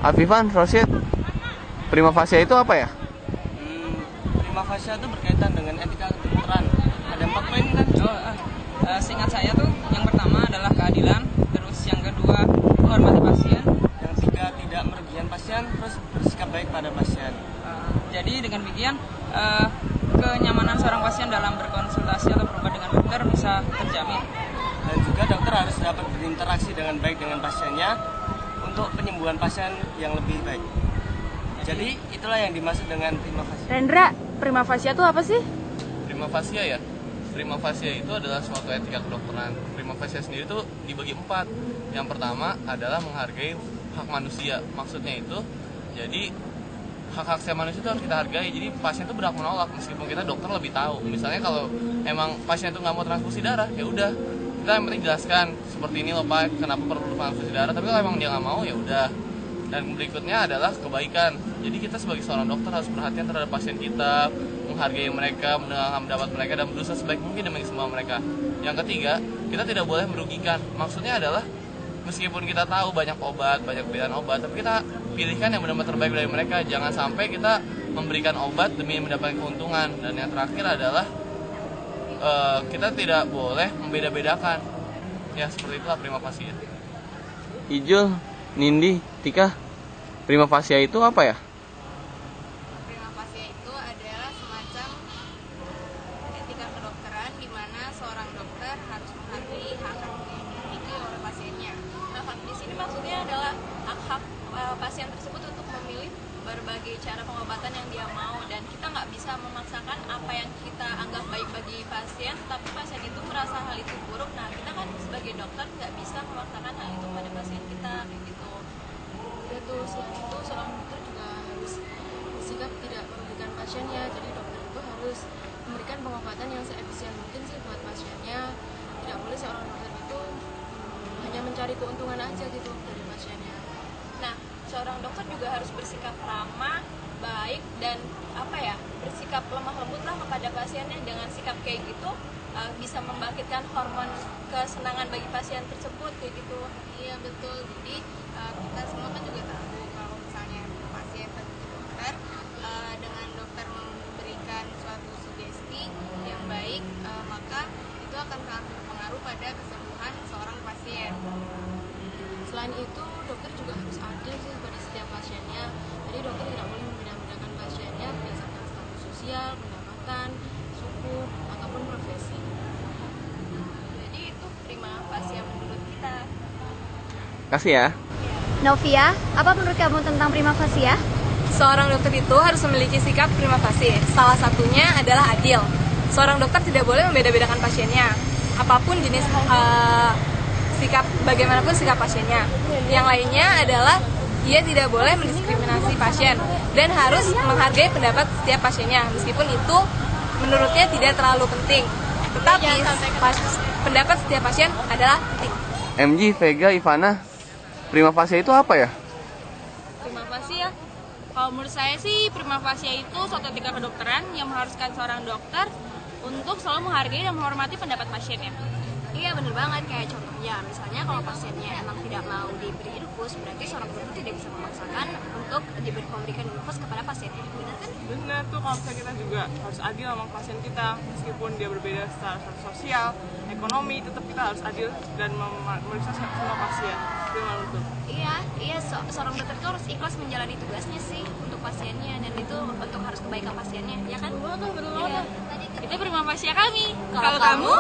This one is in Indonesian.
Afifan, Rosyid, prima facie itu apa ya? Prima facie itu berkaitan dengan etika kedokteran. Ada 4 poin kan? Seingat saya tuh yang pertama adalah keadilan, terus yang kedua menghormati pasien, yang ketiga tidak merugikan pasien, terus bersikap baik pada pasien. Jadi dengan demikian kenyamanan seorang pasien dalam berkonsultasi atau berobat dengan dokter bisa terjamin. Dan juga dokter harus dapat berinteraksi dengan baik dengan pasiennya untuk penyembuhan pasien yang lebih baik. Jadi itulah yang dimaksud dengan prima facie. Rendra, prima facie itu apa sih? Prima facie ya? Prima facie itu adalah suatu etika kedokteran. Prima facie sendiri itu dibagi 4. Yang pertama adalah menghargai hak manusia. Maksudnya itu, jadi hak-hak setiap manusia itu harus kita hargai. Jadi pasien itu berhak menolak meskipun kita dokter lebih tahu. Misalnya kalau emang pasien itu nggak mau transfusi darah, ya udah kita yang penting jelaskan seperti ini loh Pak, kenapa perlu transfusi darah. Tapi kalau emang dia nggak mau, ya udah. Dan berikutnya adalah kebaikan. Jadi kita sebagai seorang dokter harus perhatian terhadap pasien kita, menghargai mereka, mendengarkan pendapat mereka, dan berusaha sebaik mungkin demi kesembuhan mereka. Yang ketiga, kita tidak boleh merugikan. Maksudnya adalah meskipun kita tahu banyak obat, banyak pilihan obat, tapi kita pilihkan yang benar-benar terbaik dari mereka. Jangan sampai kita memberikan obat demi mendapatkan keuntungan. Dan yang terakhir adalah kita tidak boleh membeda-bedakan. Ya seperti itulah prima facie. Ijul, Nindi, Tika, prima facie itu apa ya? Prima facie itu adalah semacam etika kedokteran di mana seorang dokter harus menghargai hak-hak yang dimiliki oleh pasiennya. Nah, di sini maksudnya adalah hak-hak pasien tersebut untuk memilih berbagai cara pengobatan yang dia mau, dan kita nggak bisa memaksakan apa yang kita anggap baik bagi pasien, tapi pasien itu merasa hal itu buruk. Nah, kita kan sebagai dokter nggak bisa memaksakan hal itu pada pasien kita, kayak gitu. Betul, selain itu seorang dokter juga harus bersikap tidak merugikan pasiennya. Jadi dokter itu harus memberikan pengobatan yang seefisien mungkin sih buat pasiennya. Tidak boleh seorang dokter itu hanya mencari keuntungan aja gitu dari pasiennya. Nah, seorang dokter juga harus bersikap ramah, baik, dan bersikap lemah lembut lah kepada pasiennya. Dengan sikap kayak gitu bisa membangkitkan hormon kesenangan bagi pasien tersebut, kayak gitu. Iya betul. Jadi kita semua kan juga tahu kalau misalnya pasien pergi ke dokter, dengan dokter memberikan suatu sugesti yang baik, maka itu akan sangat berpengaruh pada kesembuhan seorang pasien. Selain itu, dokter juga harus adil sih pada setiap pasiennya. Jadi dokter tidak boleh membeda-bedakan pasiennya berdasarkan status sosial, pendapatan, suku, ataupun profesi. Jadi itu prima facie menurut kita. Kasih ya. Novia, apa menurut kamu tentang prima facie? Seorang dokter itu harus memiliki sikap prima facie. Salah satunya adalah adil. Seorang dokter tidak boleh membeda-bedakan pasiennya. Apapun jenis sikap, bagaimanapun sikap pasiennya. Yang lainnya adalah ia tidak boleh mendiskriminasi pasien dan harus menghargai pendapat setiap pasiennya, meskipun itu menurutnya tidak terlalu penting. Tetapi pendapat setiap pasien adalah penting. MG, Vega, Ivana, prima facie itu apa ya? Prima facie ya? Kalau menurut saya sih prima facie itu suatu etika kedokteran yang mengharuskan seorang dokter untuk selalu menghargai dan menghormati pendapat pasiennya. Iya benar banget, kayak contohnya misalnya kalau pasiennya emang tidak mau diberi infus, berarti seorang dokter tidak bisa memaksakan untuk memberikan infus kepada pasiennya, benar kan? Benar tuh, kalau misalnya kita juga harus adil sama pasien kita, meskipun dia berbeda secara sosial, ekonomi, tetap kita harus adil dan memeriksa semua pasien. Gimana tuh? Iya, seorang dokter itu harus ikhlas menjalani tugasnya sih untuk pasiennya, dan itu untuk harus kebaikan pasiennya, ya kan? Betul. Ya. Itu prima facie kami. Kalau kamu